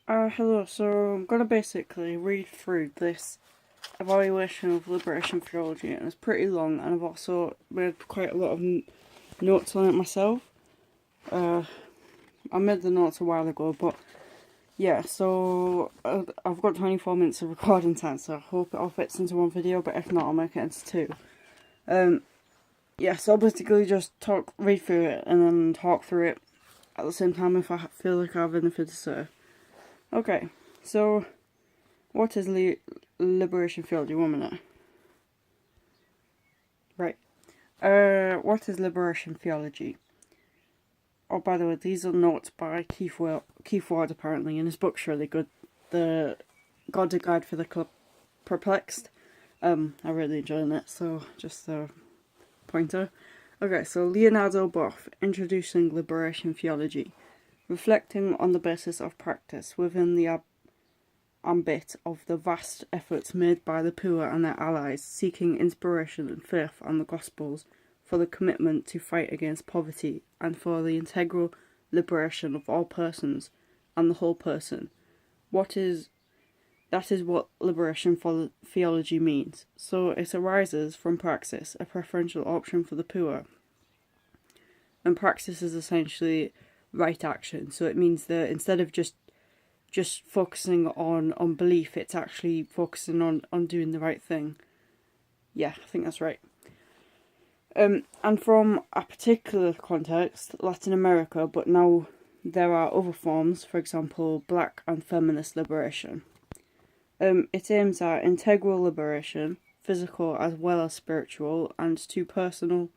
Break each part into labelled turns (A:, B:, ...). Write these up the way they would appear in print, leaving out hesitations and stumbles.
A: Hello, so I'm going to basically read through this evaluation of liberation theology, and it's pretty long, and I've also made quite a lot of notes on it myself. I made the notes a while ago, but yeah, so I've got 24 minutes of recording time, so I hope it all fits into one video, but if not, I'll make it into two. Yeah, so I'll basically just read through it, and then talk through it at the same time if I feel like I have anything to say. Okay, so what is liberation theology? 1 minute. Right. What is liberation theology? Oh, by the way, these are notes by Keith Ward, apparently, and his book's really good. The God's Guide for the Perplexed. I really enjoyed it, so just a pointer. Okay, so Leonardo Boff, Introducing Liberation Theology. Reflecting on the basis of practice within the ambit of the vast efforts made by the poor and their allies seeking inspiration and faith on the Gospels for the commitment to fight against poverty and for the integral liberation of all persons and the whole person. That is what liberation for theology means. So it arises from praxis, a preferential option for the poor. And praxis is essentially right action. So it means that instead of just focusing on belief, it's actually focusing on doing the right thing. Yeah, I think that's right. And from a particular context, Latin America, but now there are other forms, for example, black and feminist liberation. It aims at integral liberation, physical as well as spiritual, and to personal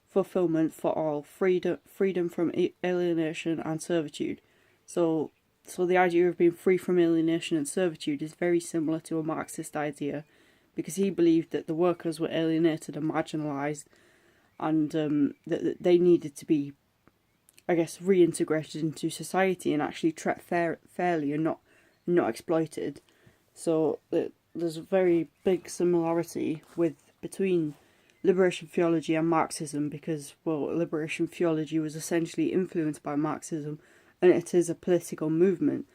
A: fulfillment for all, freedom from alienation and servitude. So the idea of being free from alienation and servitude is very similar to a Marxist idea, because he believed that the workers were alienated and marginalised, and that they needed to be, I guess, reintegrated into society and actually treated fairly and not exploited. So there's a very big similarity between liberation theology and Marxism, because, well, liberation theology was essentially influenced by Marxism, and it is a political movement,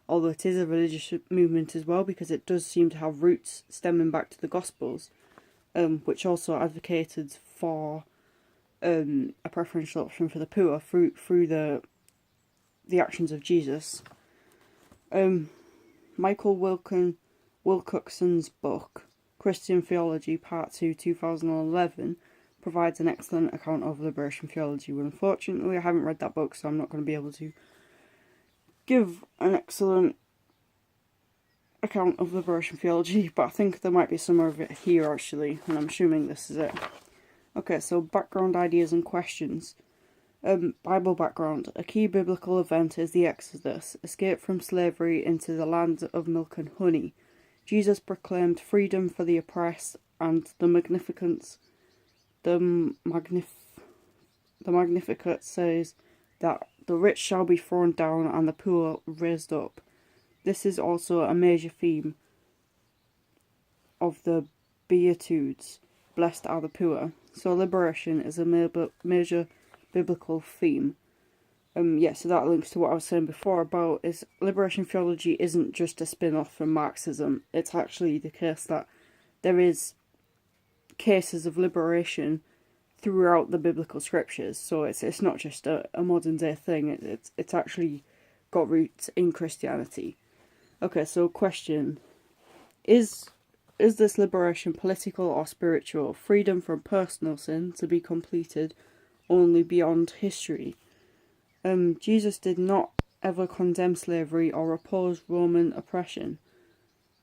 A: although it is a religious movement as well, because it does seem to have roots stemming back to the Gospels, which also advocated for a preferential option for the poor through the actions of Jesus. Michael Wilcoxon's book, Christian Theology, Part 2, 2011, provides an excellent account of liberation theology. Well, unfortunately, I haven't read that book, so I'm not going to be able to give an excellent account of liberation theology, but I think there might be some of it here, actually, and I'm assuming this is it. Okay, so background ideas and questions. Bible background. A key biblical event is the Exodus, escape from slavery into the land of milk and honey. Jesus proclaimed freedom for the oppressed, and the Magnificat says that the rich shall be thrown down and the poor raised up. This is also a major theme of the Beatitudes. Blessed are the poor. So liberation is a major biblical theme. So that links to what I was saying before about is liberation theology isn't just a spin-off from Marxism. It's actually the case that there is cases of liberation throughout the biblical scriptures. So it's not just a modern day thing. It's actually got roots in Christianity. Okay, so question: Is this liberation political or spiritual? Freedom from personal sin to be completed only beyond history. Jesus did not ever condemn slavery or oppose Roman oppression,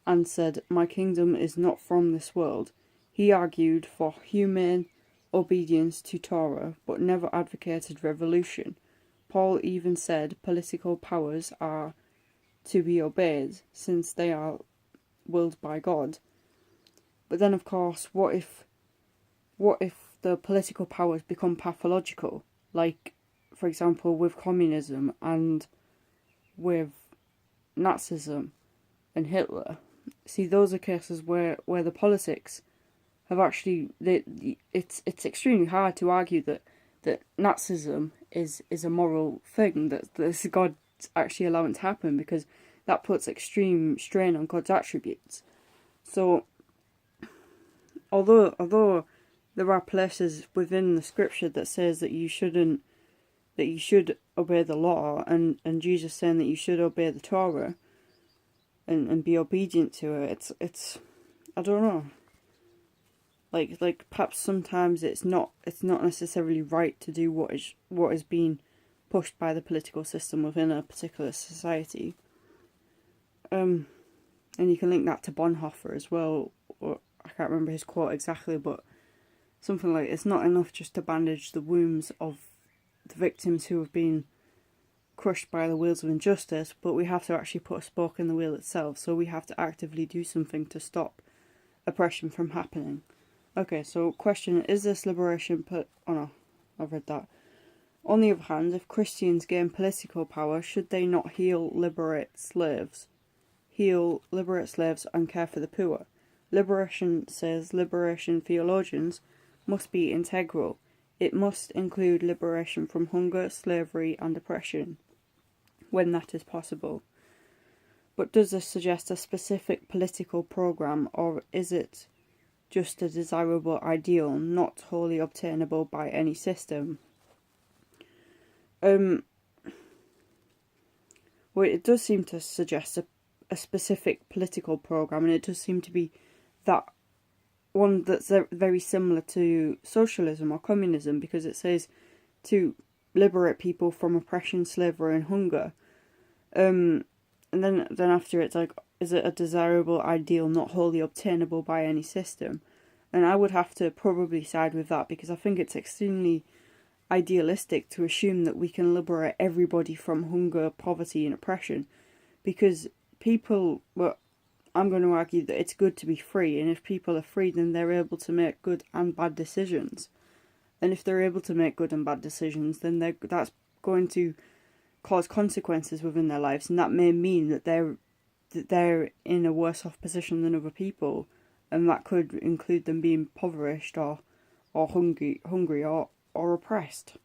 A: and said, "My kingdom is not from this world." He argued for humane obedience to Torah, but never advocated revolution. Paul even said political powers are to be obeyed, since they are willed by God. But then, of course, what if the political powers become pathological, like, for example, with communism and with Nazism and Hitler? See, those are cases where the politics have actually it's extremely hard to argue that Nazism is a moral thing, that God actually allowing it to happen, because that puts extreme strain on God's attributes. So, although there are places within the scripture that says that you should obey the law, and Jesus saying that you should obey the Torah and be obedient to it, it's I don't know. Like perhaps sometimes it's not necessarily right to do what is being pushed by the political system within a particular society. And you can link that to Bonhoeffer as well, or I can't remember his quote exactly, but something like, it's not enough just to bandage the wounds of the victims who have been crushed by the wheels of injustice, but we have to actually put a spoke in the wheel itself, so we have to actively do something to stop oppression from happening. Okay, so question, is this liberation oh no, I've read that. On the other hand, if Christians gain political power, should they not liberate slaves and care for the poor? Liberation theologians must be integral. It must include liberation from hunger, slavery, and oppression, when that is possible. But does this suggest a specific political program, or is it just a desirable ideal, not wholly obtainable by any system? Well, it does seem to suggest a specific political program, and it does seem to be that one that's very similar to socialism or communism, because it says to liberate people from oppression, slavery, and hunger. And then after it's like, is it a desirable ideal not wholly obtainable by any system? And I would have to probably side with that, because I think it's extremely idealistic to assume that we can liberate everybody from hunger, poverty, and oppression, because people, well, I'm going to argue that it's good to be free, and if people are free, then they're able to make good and bad decisions. And if they're able to make good and bad decisions, then that's going to cause consequences within their lives, and that may mean that they're in a worse off position than other people, and that could include them being impoverished or hungry or oppressed.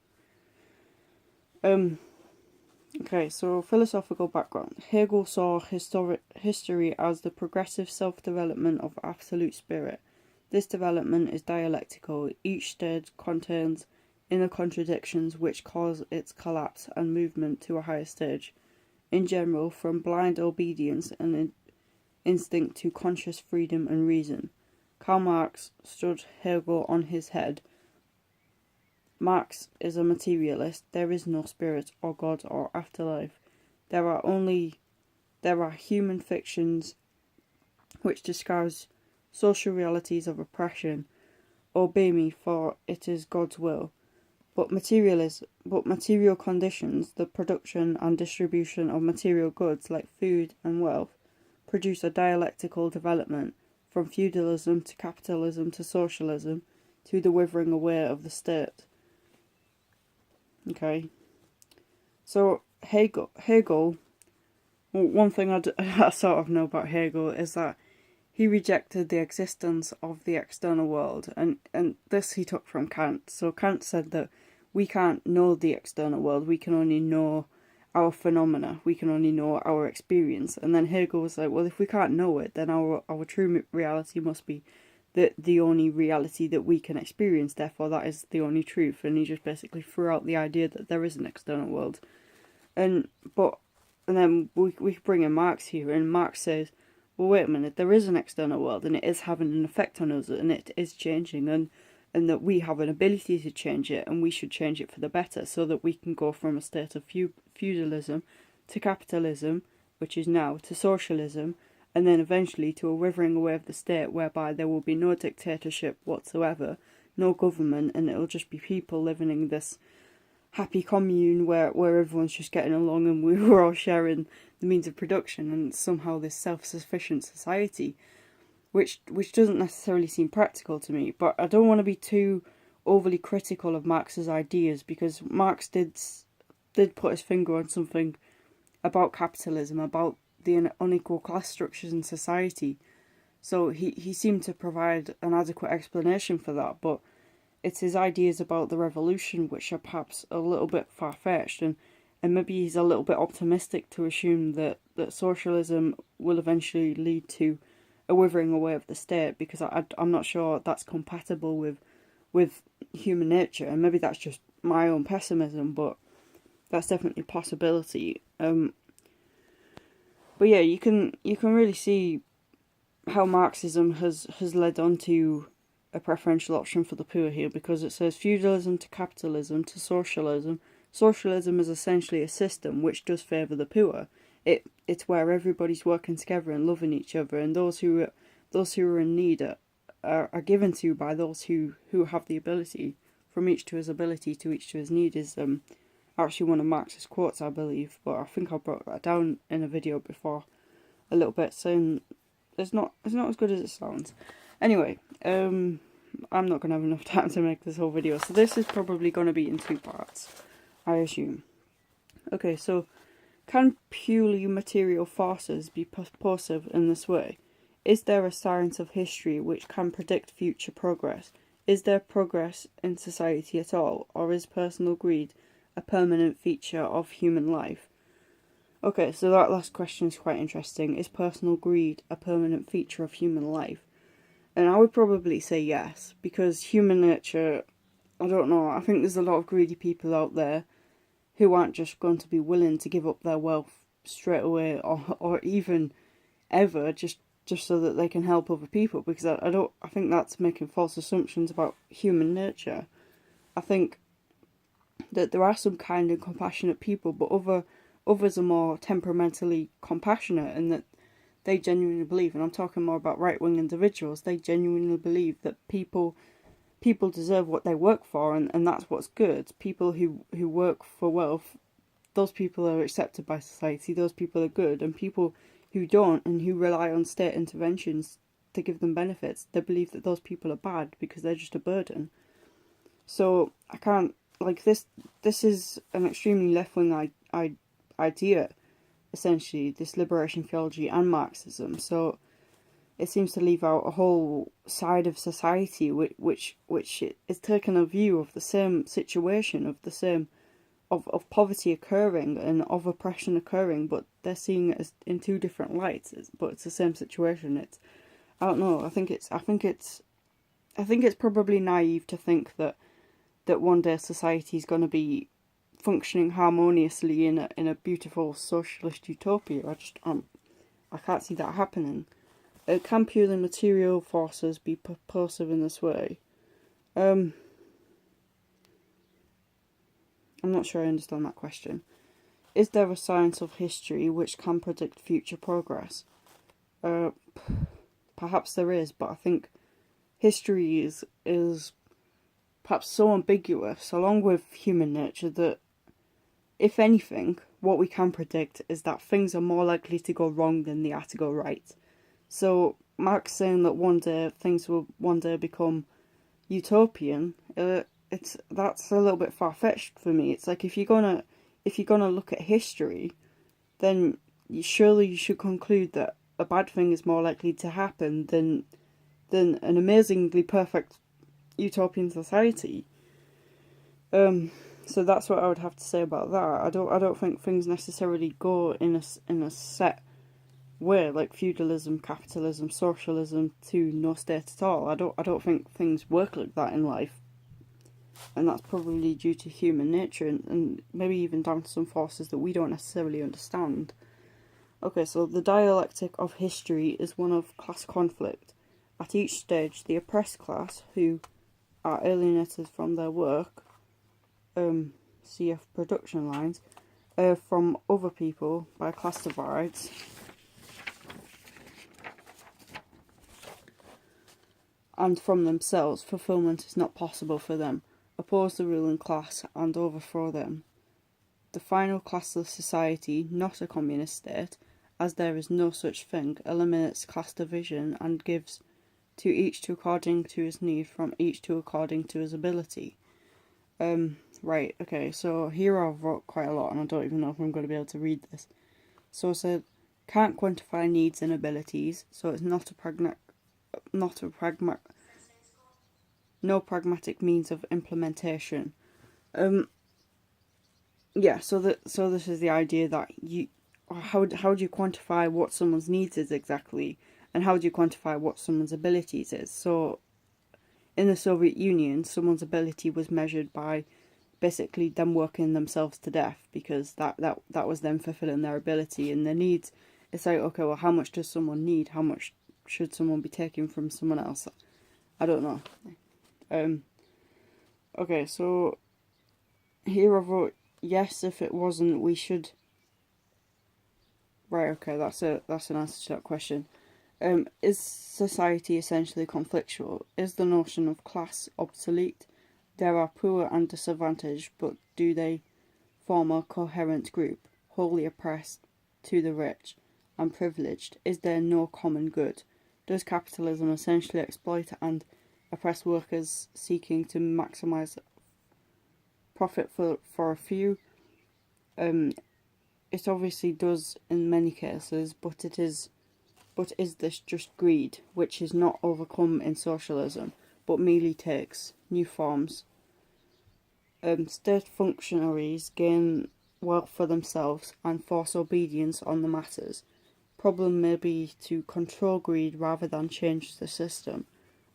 A: Okay, so philosophical background. Hegel saw history as the progressive self-development of absolute spirit. This development is dialectical. Each stage contains inner contradictions which cause its collapse and movement to a higher stage. In general, from blind obedience and instinct to conscious freedom and reason. Karl Marx stood Hegel on his head. Marx is a materialist. There is no spirit or God or afterlife. There are human fictions which disguise social realities of oppression. Obey me, for it is God's will. But material conditions, the production and distribution of material goods like food and wealth, produce a dialectical development from feudalism to capitalism to socialism to the withering away of the state. Okay, so Hegel, well, one thing I sort of know about Hegel is that he rejected the existence of the external world, and this he took from Kant. So Kant said that we can't know the external world, we can only know our phenomena, we can only know our experience. And then Hegel was like, well, if we can't know it, then our true reality must be the only reality that we can experience, therefore that is the only truth. And he just basically threw out the idea that there is an external world. And then we bring in Marx here, and Marx says, well, wait a minute, there is an external world, and it is having an effect on us, and it is changing, and that we have an ability to change it, and we should change it for the better, so that we can go from a state of feudalism to capitalism, which is now, to socialism, and then eventually to a withering away of the state, whereby there will be no dictatorship whatsoever, no government, and it'll just be people living in this happy commune where everyone's just getting along, and we're all sharing the means of production, and somehow this self-sufficient society, which doesn't necessarily seem practical to me. But I don't want to be too overly critical of Marx's ideas, because Marx did put his finger on something about capitalism, about the unequal class structures in society. So he seemed to provide an adequate explanation for that, but it's his ideas about the revolution which are perhaps a little bit far-fetched, and maybe he's a little bit optimistic to assume that that socialism will eventually lead to a withering away of the state, because I'm not sure that's compatible with human nature, and maybe that's just my own pessimism, but that's definitely a possibility. But yeah, you can really see how Marxism has led on to a preferential option for the poor here, because it says feudalism to capitalism to socialism. Socialism is essentially a system which does favour the poor. It's where everybody's working together and loving each other, and those who are in need are given to by those who have the ability. From each to his ability to each to his need is actually one of Marx's quotes, I believe, but I think I broke that down in a video before a little bit, saying it's not as good as it sounds. Anyway, I'm not going to have enough time to make this whole video, so this is probably going to be in 2 parts, I assume. Okay, so can purely material forces be purposive in this way? Is there a science of history which can predict future progress? Is there progress in society at all, or is personal greed a permanent feature of human life? Okay, so that last question is quite interesting. Is personal greed a permanent feature of human life? And I would probably say yes, because human nature, I don't know, I think there's a lot of greedy people out there who aren't just going to be willing to give up their wealth straight away, or even ever, just so that they can help other people, because I think that's making false assumptions about human nature. I think that there are some kind and compassionate people, but others are more temperamentally compassionate, and that they genuinely believe, and I'm talking more about right-wing individuals, they genuinely believe that people deserve what they work for, and that's what's good. People who work for wealth, those people are accepted by society, those people are good, and people who don't and who rely on state interventions to give them benefits, they believe that those people are bad because they're just a burden. So I can't, like, this is an extremely left-wing idea, essentially, this liberation theology and Marxism. So it seems to leave out a whole side of society which is taking a view of the same situation, of poverty occurring and of oppression occurring, but they're seeing it as in 2 different lights. But it's the same situation. I don't know. I think it's probably naive to think that one day society is going to be functioning harmoniously in a beautiful socialist utopia. I can't see that happening. Can purely material forces be purposive in this way? I'm not sure I understand that question. Is there a science of history which can predict future progress? Perhaps there is, but I think history is perhaps so ambiguous, along with human nature, that if anything, what we can predict is that things are more likely to go wrong than they are to go right. So Marx saying that one day things will become utopian, that's a little bit far-fetched for me. It's like, if you're gonna look at history, then surely you should conclude that a bad thing is more likely to happen than an amazingly perfect utopian society. So that's what I would have to say about that. I don't think things necessarily go in a set way, like feudalism, capitalism, socialism to no state at all. I don't think things work like that in life. And that's probably due to human nature, and maybe even down to some forces that we don't necessarily understand. Okay, so the dialectic of history is one of class conflict. At each stage, the oppressed class, who are alienated from their work, CF production lines, from other people by class divides, and from themselves, fulfillment is not possible for them. Oppose the ruling class and overthrow them. The final class of society, not a communist state, as there is no such thing, eliminates class division and gives to each to according to his need, from each to according to his ability. Right, okay, so here I've wrote quite a lot and I don't even know if I'm going to be able to read this. So it said, can't quantify needs and abilities, so it's no pragmatic means of implementation. Yeah, so this is the idea that how do you quantify what someone's needs is exactly, and how do you quantify what someone's abilities is? So in the Soviet Union, someone's ability was measured by basically them working themselves to death, because that was them fulfilling their ability. And their needs, it's like, okay, well, how much does someone need? How much should someone be taking from someone else? I don't know. Okay, so here I wrote, yes, if it wasn't, we should. Right, okay, that's an answer to that question. Is society essentially conflictual? Is the notion of class obsolete? There are poor and disadvantaged, but do they form a coherent group, wholly oppressed to the rich and privileged? Is there no common good? Does capitalism essentially exploit and oppress workers seeking to maximise profit for a few? It obviously does in many cases, but is this just greed, which is not overcome in socialism, but merely takes new forms? State functionaries gain wealth for themselves and force obedience on the masses. Problem may be to control greed rather than change the system,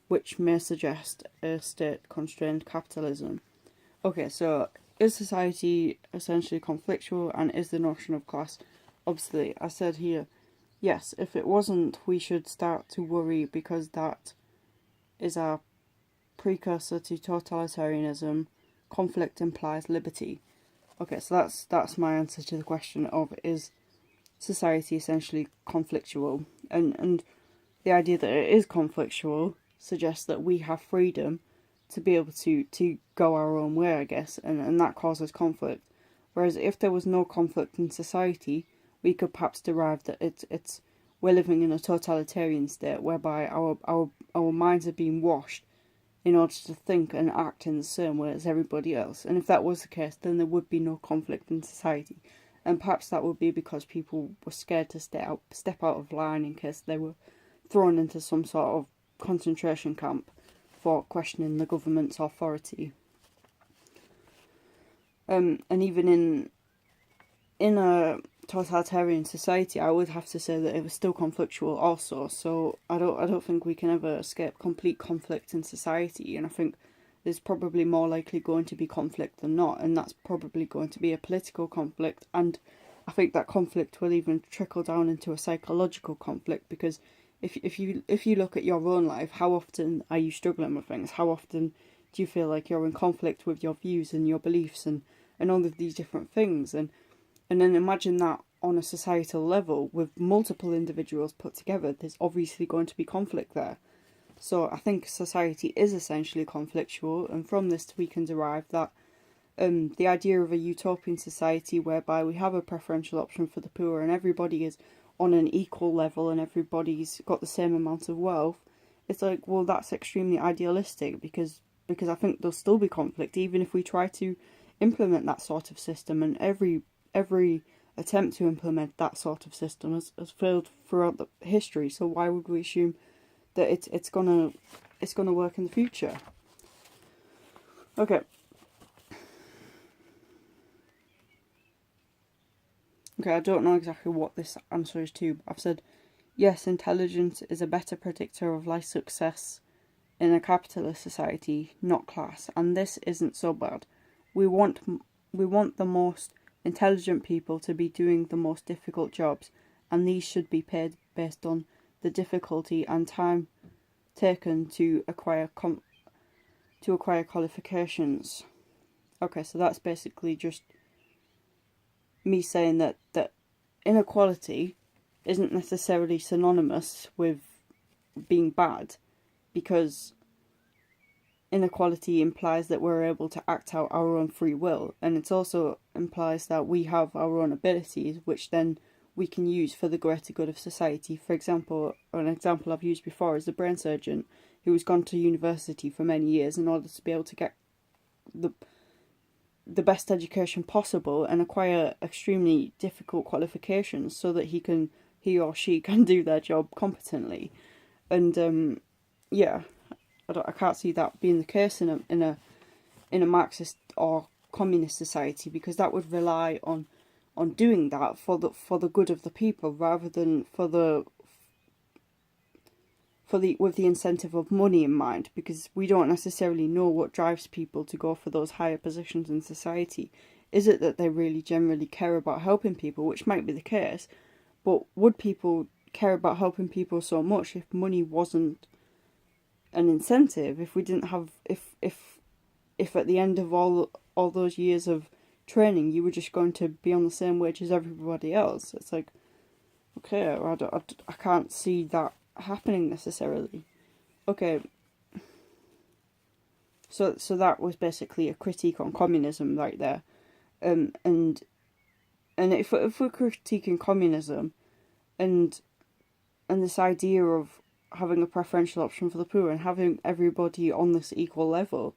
A: which may suggest a state-constrained capitalism. Okay, so is society essentially conflictual, and is the notion of class obsolete? I said here, yes, if it wasn't, we should start to worry, because that is our precursor to totalitarianism. Conflict implies liberty. Okay, so that's my answer to the question of, is society essentially conflictual? And the idea that it is conflictual suggests that we have freedom to be able to go our own way, I guess, and that causes conflict. Whereas if there was no conflict in society, we could perhaps derive that it's we're living in a totalitarian state whereby our minds are being washed in order to think and act in the same way as everybody else. And if that was the case, then there would be no conflict in society. And perhaps that would be because people were scared to step out of line in case they were thrown into some sort of concentration camp for questioning the government's authority. And even in a totalitarian society, I would have to say that it was still conflictual also. So I don't think we can ever escape complete conflict in society, and I think there's probably more likely going to be conflict than not, and that's probably going to be a political conflict. And I think that conflict will even trickle down into a psychological conflict, because if you look at your own life, how often are you struggling with things? How often do you feel like you're in conflict with your views and your beliefs and all of these different things? And then imagine that on a societal level with multiple individuals put together. There's obviously going to be conflict there. So I think society is essentially conflictual, and from this we can derive that the idea of a utopian society whereby we have a preferential option for the poor and everybody is on an equal level and everybody's got the same amount of wealth, it's like, well, that's extremely idealistic, because I think there'll still be conflict even if we try to implement that sort of system, and every attempt to implement that sort of system has failed throughout the history. So why would we assume that it's gonna work in the future? Okay. Okay, I don't know exactly what this answer is to, but I've said, yes, intelligence is a better predictor of life success in a capitalist society, not class, and this isn't so bad. We want the most intelligent people to be doing the most difficult jobs, and these should be paid based on the difficulty and time taken to acquire qualifications. Okay, so that's basically just me saying that inequality isn't necessarily synonymous with being bad, because inequality implies that we're able to act out our own free will, and it also implies that we have our own abilities, which then we can use for the greater good of society. For example, an example I've used before is the brain surgeon who has gone to university for many years in order to be able to get the best education possible and acquire extremely difficult qualifications so that he or she can do their job competently. And yeah, I can't see that being the case in a Marxist or communist society, because that would rely on on doing that for the good of the people, rather than with the incentive of money in mind, because we don't necessarily know what drives people to go for those higher positions in society. Is it that they really generally care about helping people, which might be the case, but would people care about helping people so much if money wasn't an incentive? If we didn't have, if at the end of all those years of training you were just going to be on the same wage as everybody else, it's like, okay, I can't see that happening necessarily. Okay, so that was basically a critique on communism right there. And if we're critiquing communism and this idea of having a preferential option for the poor and having everybody on this equal level,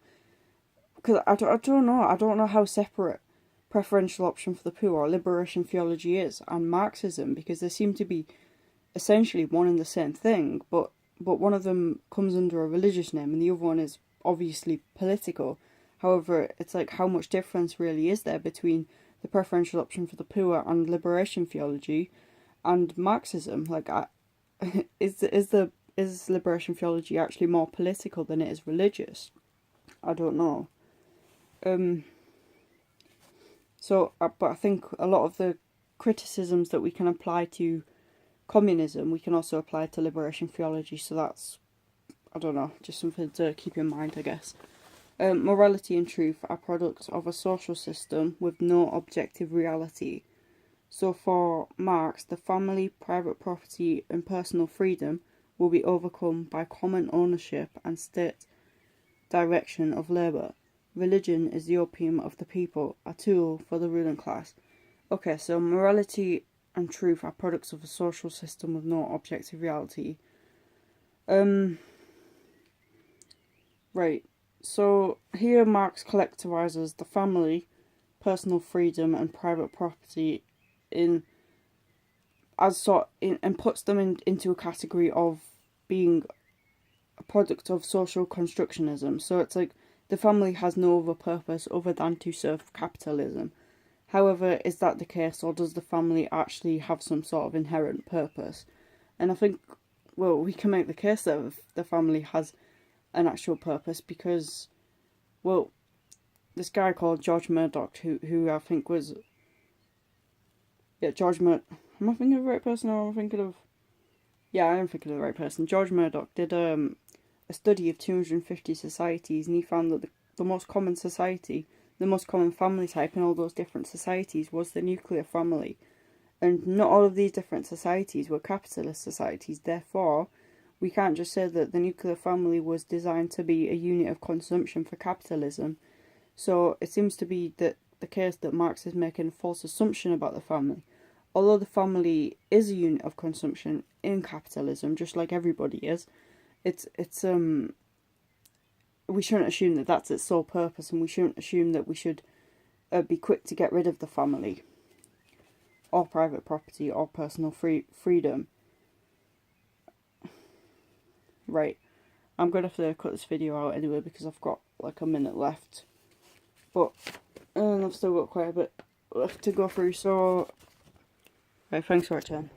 A: because I don't know how separate preferential option for the poor or liberation theology is and Marxism, because they seem to be essentially one and the same thing, but one of them comes under a religious name and the other one is obviously political. However, it's like, how much difference really is there between the preferential option for the poor and liberation theology and Marxism? Like, is liberation theology actually more political than it is religious? I don't know. But I think a lot of the criticisms that we can apply to communism, we can also apply to liberation theology. So that's, I don't know, just something to keep in mind, I guess. Morality and truth are products of a social system with no objective reality. So for Marx, the family, private property and personal freedom will be overcome by common ownership and state direction of labour. Religion is the opium of the people, a tool for the ruling class. Okay, so morality and truth are products of a social system with no objective reality. Right. So here Marx collectivizes the family, personal freedom and private property and puts them into a category of being a product of social constructionism. So it's like the family has no other purpose other than to serve capitalism. However, is that the case, or does the family actually have some sort of inherent purpose? And I think, well, we can make the case that the family has an actual purpose because, well, this guy called George Murdoch, who I think was, George Murdoch. Am I thinking of the right person, or am I thinking of? Yeah, I am thinking of the right person. George Murdoch did a study of 250 societies, and he found that the most common society, the most common family type in all those different societies was the nuclear family. And not all of these different societies were capitalist societies. Therefore, we can't just say that the nuclear family was designed to be a unit of consumption for capitalism. So it seems to be that the case that Marx is making a false assumption about the family. Although the family is a unit of consumption in capitalism, just like everybody is, it's we shouldn't assume that that's its sole purpose, and we shouldn't assume that we should be quick to get rid of the family, or private property, or personal freedom. Right, I'm going to have to cut this video out anyway because I've got like a minute left. But I've still got quite a bit left to go through, so right, thanks for watching.